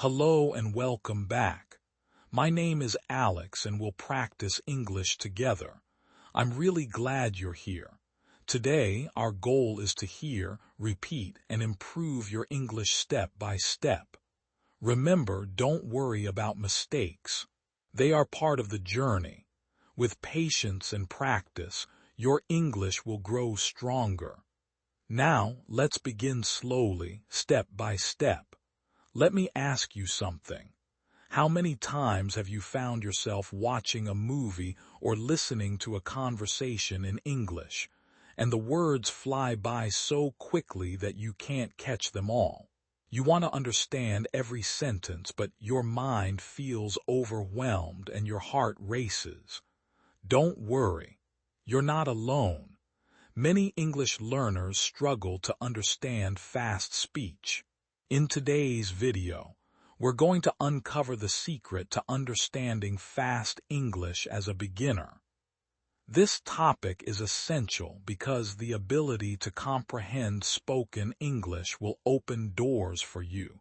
Hello and welcome back. My name is Alex and we'll practice English together. I'm really glad you're here. Today, our goal is to hear, repeat, and improve your English step by step. Remember, don't worry about mistakes. They are part of the journey. With patience and practice, your English will grow stronger. Now, let's begin slowly, step by step. Let me ask you something. How many times have you found yourself watching a movie or listening to a conversation in English, and the words fly by so quickly that you can't catch them all? You want to understand every sentence, but your mind feels overwhelmed and your heart races. Don't worry. You're not alone. Many English learners struggle to understand fast speech. In today's video, we're going to uncover the secret to understanding fast English as a beginner. This topic is essential because the ability to comprehend spoken English will open doors for you,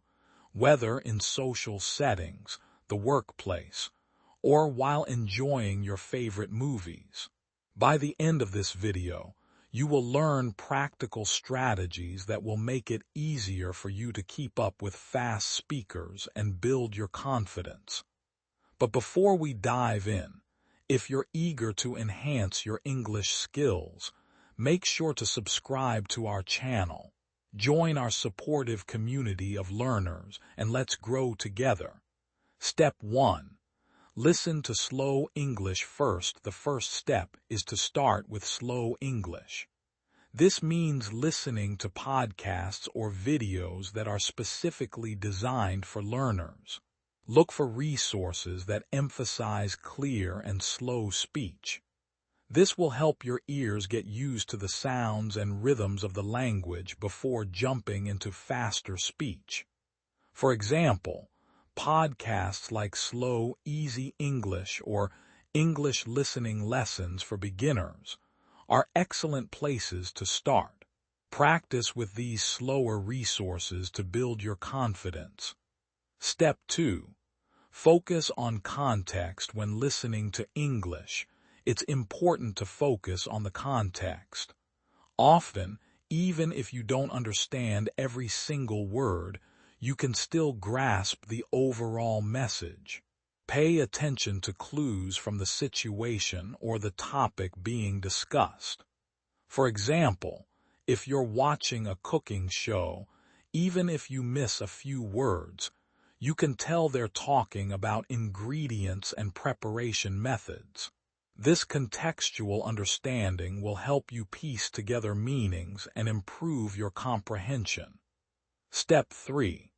whether in social settings, the workplace, or while enjoying your favorite movies. By the end of this video, you will learn practical strategies that will make it easier for you to keep up with fast speakers and build your confidence. But before we dive in, if you're eager to enhance your English skills, make sure to subscribe to our channel. Join our supportive community of learners and let's grow together. Step 1. Listen to slow English first. The first step is to start with slow English. This means listening to podcasts or videos that are specifically designed for learners. Look for resources that emphasize clear and slow speech. This will help your ears get used to the sounds and rhythms of the language before jumping into faster speech. For example, podcasts like Slow, Easy English or English Listening Lessons for Beginners are excellent places to start. Practice with these slower resources to build your confidence. Step 2. Focus on context when listening to English. It's important to focus on the context. Often, even if you don't understand every single word, you can still grasp the overall message. Pay attention to clues from the situation or the topic being discussed. For example, if you're watching a cooking show, even if you miss a few words, you can tell they're talking about ingredients and preparation methods. This contextual understanding will help you piece together meanings and improve your comprehension. Step 3.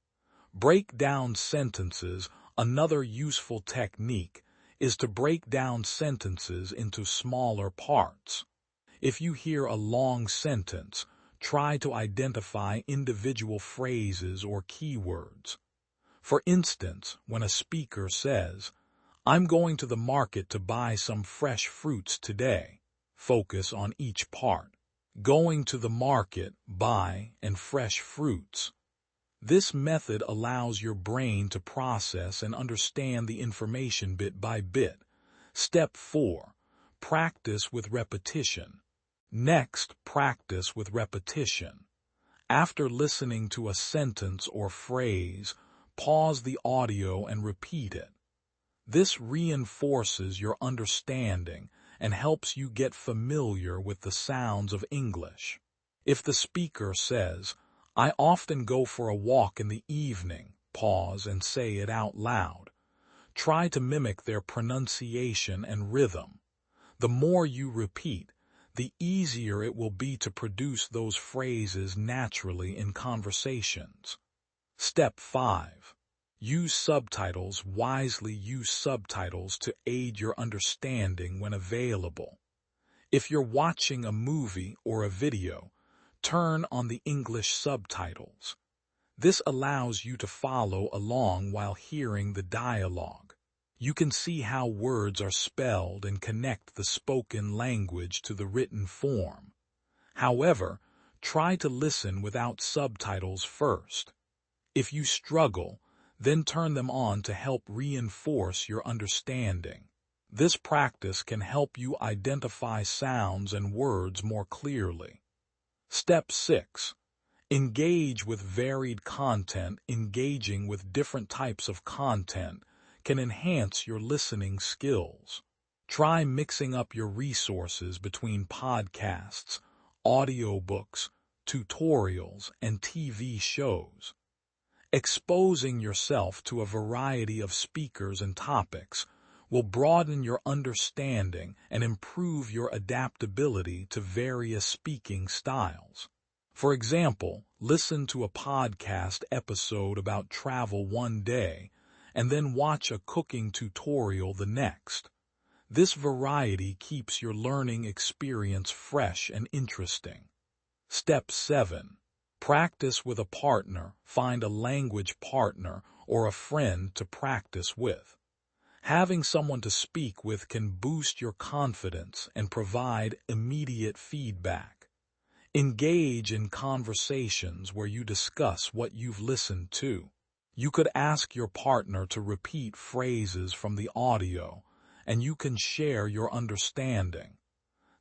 Break down sentences. Another useful technique is to break down sentences into smaller parts. If you hear a long sentence, try to identify individual phrases or keywords. For instance, when a speaker says, "I'm going to the market to buy some fresh fruits today," focus on each part. Going to the market, buy, and fresh fruits. This method allows your brain to process and understand the information bit by bit. Step 4. Practice with repetition. Next, practice with repetition. After listening to a sentence or phrase, pause the audio and repeat it. This reinforces your understanding and helps you get familiar with the sounds of English. If the speaker says, "I often go for a walk in the evening," pause and say it out loud. Try to mimic their pronunciation and rhythm. The more you repeat, the easier it will be to produce those phrases naturally in conversations. Step 5. Use subtitles wisely. Use subtitles to aid your understanding when available. If you're watching a movie or a video, turn on the English subtitles. This allows you to follow along while hearing the dialogue. You can see how words are spelled and connect the spoken language to the written form. However, try to listen without subtitles first. If you struggle, Then turn them on to help reinforce your understanding. This practice can help you identify sounds and words more clearly. Step 6. Engage with varied content. Engaging with different types of content can enhance your listening skills. Try mixing up your resources between podcasts, audiobooks, tutorials, and TV shows. Exposing yourself to a variety of speakers and topics will broaden your understanding and improve your adaptability to various speaking styles. For example, listen to a podcast episode about travel one day and then watch a cooking tutorial the next. This variety keeps your learning experience fresh and interesting. Step 7. Practice with a partner. Find a language partner or a friend to practice with. Having someone to speak with can boost your confidence and provide immediate feedback. Engage in conversations where you discuss what you've listened to. You could ask your partner to repeat phrases from the audio, and you can share your understanding.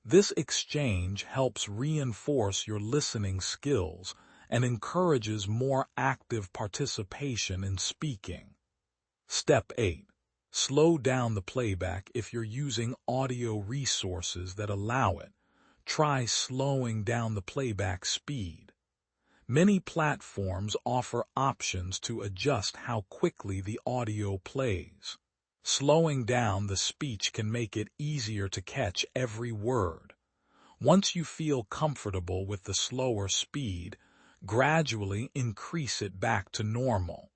This exchange helps reinforce your listening skills and encourages more active participation in speaking. Step 8. Slow down the playback. If you're using audio resources that allow it, try slowing down the playback speed. Many platforms offer options to adjust how quickly the audio plays. Slowing down the speech can make it easier to catch every word. Once you feel comfortable with the slower speed, gradually increase it back to normal.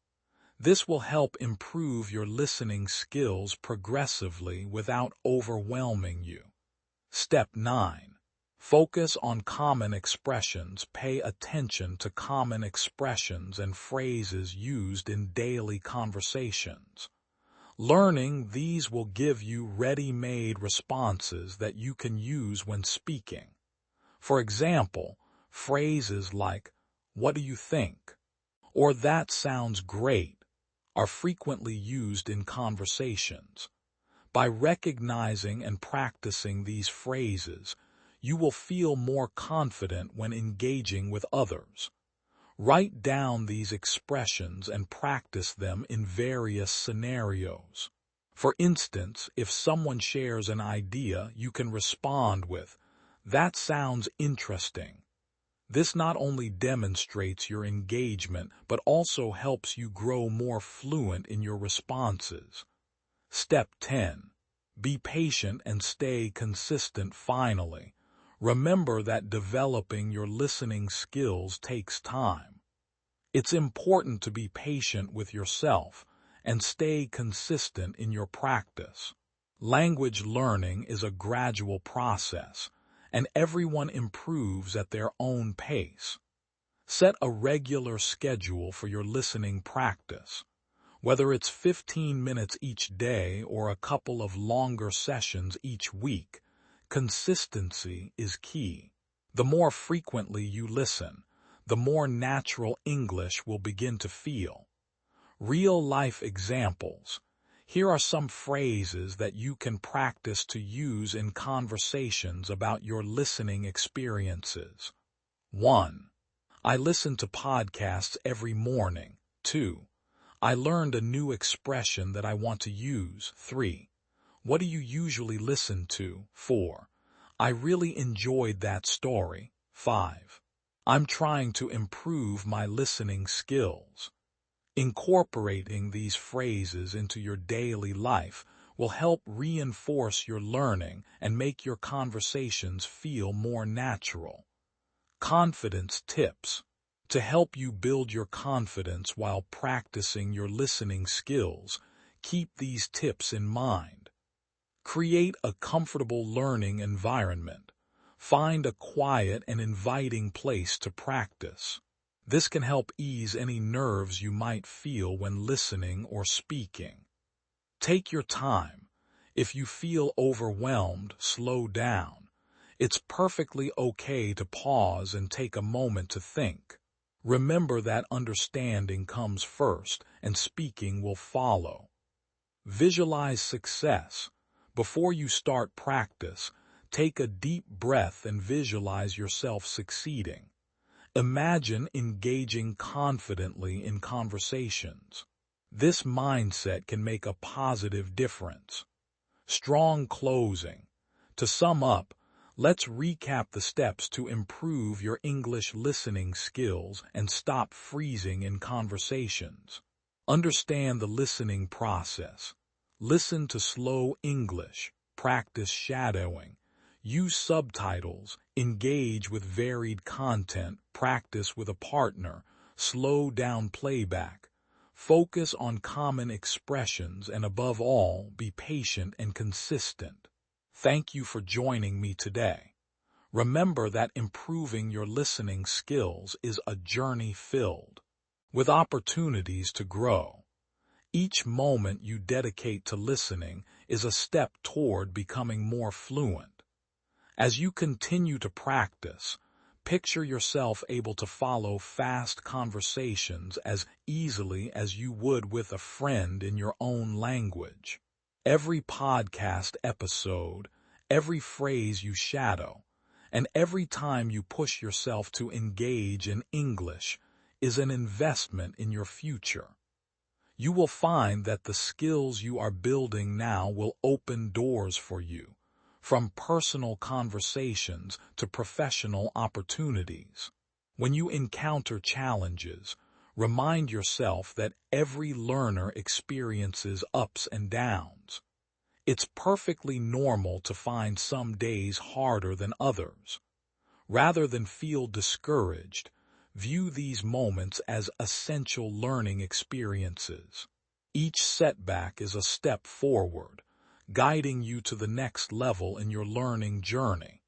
This will help improve your listening skills progressively without overwhelming you. Step 9. Focus on common expressions. Pay attention to common expressions and phrases used in daily conversations. Learning these will give you ready-made responses that you can use when speaking. For example, phrases like, "What do you think?" or "That sounds great," are frequently used in conversations. By recognizing and practicing these phrases, you will feel more confident when engaging with others. Write down these expressions and practice them in various scenarios. For instance, if someone shares an idea, you can respond with, "That sounds interesting." This not only demonstrates your engagement, but also helps you grow more fluent in your responses. Step 10. Be patient and stay consistent. Finally, remember that developing your listening skills takes time. It's important to be patient with yourself and stay consistent in your practice. Language learning is a gradual process, and everyone improves at their own pace. Set a regular schedule for your listening practice. Whether it's 15 minutes each day or a couple of longer sessions each week, consistency is key. The more frequently you listen, the more natural English will begin to feel. Real-life examples. Here are some phrases that you can practice to use in conversations about your listening experiences. 1. I listen to podcasts every morning. 2. I learned a new expression that I want to use. 3. What do you usually listen to? 4. I really enjoyed that story. 5. I'm trying to improve my listening skills. Incorporating these phrases into your daily life will help reinforce your learning and make your conversations feel more natural. Confidence tips. To help you build your confidence while practicing your listening skills, keep these tips in mind. Create a comfortable learning environment. Find a quiet and inviting place to practice. This can help ease any nerves you might feel when listening or speaking. Take your time. If you feel overwhelmed, slow down. It's perfectly okay to pause and take a moment to think. Remember that understanding comes first, and speaking will follow. Visualize success. Before you start practice, take a deep breath and visualize yourself succeeding. Imagine engaging confidently in conversations. This mindset can make a positive difference. Strong closing. To sum up, let's recap the steps to improve your English listening skills and stop freezing in conversations. Understand the listening process. Listen to slow English. Practice shadowing. Use subtitles. Engage with varied content. Practice with a partner. Slow down playback. Focus on common expressions and above all, be patient and consistent. Thank you for joining me today. Remember that improving your listening skills is a journey filled with opportunities to grow. Each moment you dedicate to listening is a step toward becoming more fluent. As you continue to practice, picture yourself able to follow fast conversations as easily as you would with a friend in your own language. Every podcast episode, every phrase you shadow, and every time you push yourself to engage in English is an investment in your future. You will find that the skills you are building now will open doors for you, from personal conversations to professional opportunities. When you encounter challenges, remind yourself that every learner experiences ups and downs. It's perfectly normal to find some days harder than others. Rather than feel discouraged, view these moments as essential learning experiences. Each setback is a step forward, guiding you to the next level in your learning journey.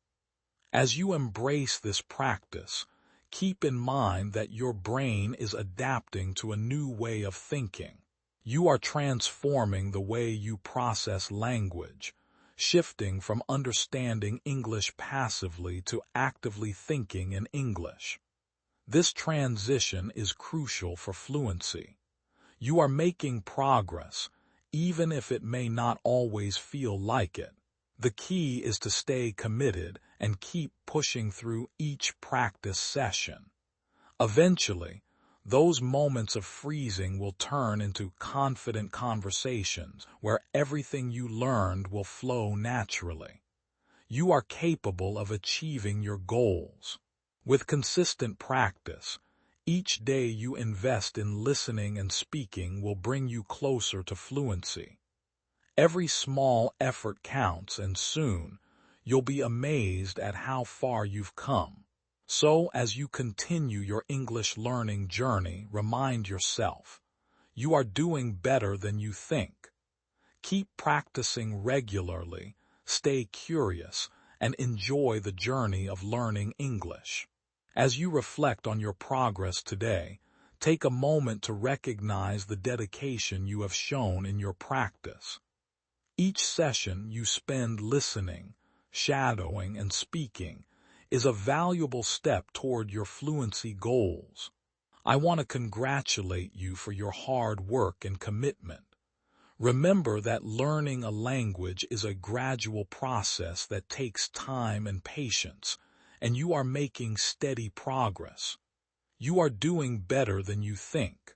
As you embrace this practice, keep in mind that your brain is adapting to a new way of thinking. You are transforming the way you process language, shifting from understanding English passively to actively thinking in English. This transition is crucial for fluency. You are making progress, even if it may not always feel like it. The key is to stay committed and keep pushing through each practice session. Eventually, those moments of freezing will turn into confident conversations where everything you learned will flow naturally. You are capable of achieving your goals. With consistent practice, each day you invest in listening and speaking will bring you closer to fluency. Every small effort counts, and soon you'll be amazed at how far you've come. So, as you continue your English learning journey, remind yourself, you are doing better than you think. Keep practicing regularly, stay curious, and enjoy the journey of learning English. As you reflect on your progress today, take a moment to recognize the dedication you have shown in your practice. Each session you spend listening, shadowing, and speaking is a valuable step toward your fluency goals. I want to congratulate you for your hard work and commitment. Remember that learning a language is a gradual process that takes time and patience, and you are making steady progress. You are doing better than you think.